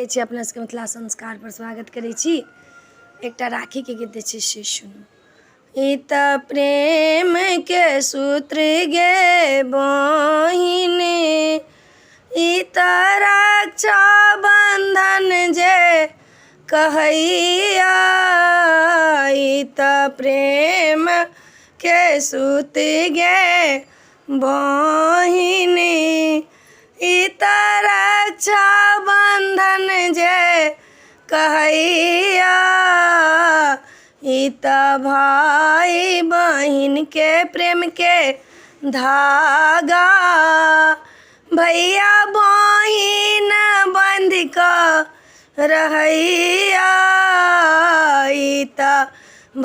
कहै छी अपना सबके मिथिला संस्कार पर स्वागत करै छी। एकटा राखी के गीत छै से सुनू। ई त प्रेम के सूत्र गे बहिन, ई त रक्षा बंधन जे कहैया, ई त प्रेम के सूत्र गे बहिन, ई त रक्षा बंधन जे कहैया, ई त भाई बहिन के प्रेम के धागा, भैया बहिन बंध क रहैया, ई त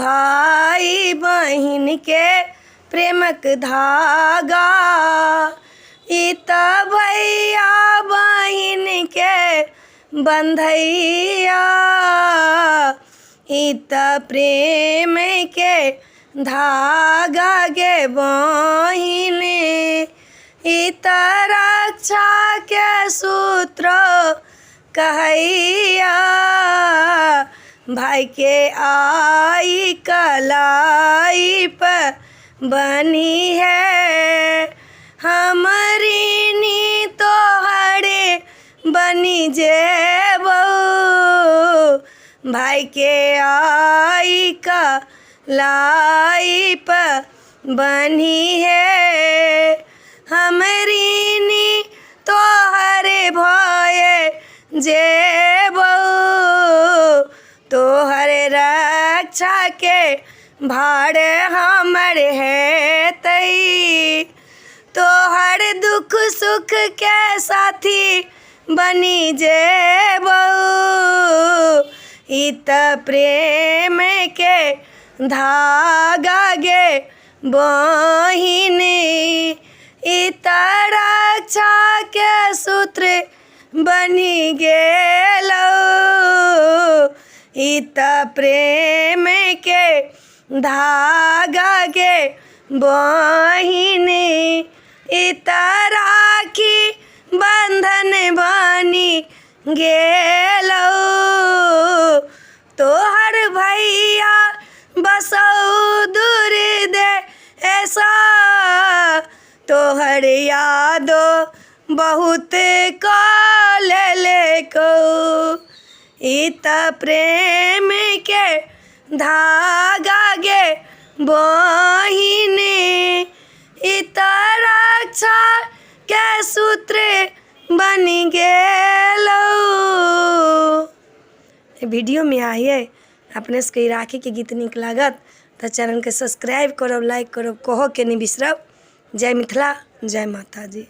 भाई बहिन के प्रेमक धागा, ई त भैया बहिन के बंधैया, ई त प्रेम के धागा गे बहिन, ई त रक्षा के सूत्र कहैया, भाई के आई कलाई पर बनी है, हमारी नी तोहरे बनी जेबो, भाई के आई कलाई पर बनी है, हमारी नी तोहरे भये जेबो, तोहरे रक्षा के भाड़ हमर है तई, तोहर दुख सुख के साथी बनी जेबो, ई त प्रेम के धागा गे बहिन, ई त रक्षा के सूत्र बनी गेलो, ई त प्रेम के धागा गे बहिन, ई त राखी बंधन बनी गेलो, तोहर भैया बसौ दूर दे ऐसा, तोहर यादो बहुत ले को, ई त प्रेम के धागा गे बहिन, ई त रक्षा के सूत्र बनी गेलो। वीडियो में आइए अपने सबके राखी के गीत नीक लागत तो चैनल के सब्सक्राइब करब, लाइक करब, कहो के नहीं बिसरब। जय मिथिला, जय माता जी।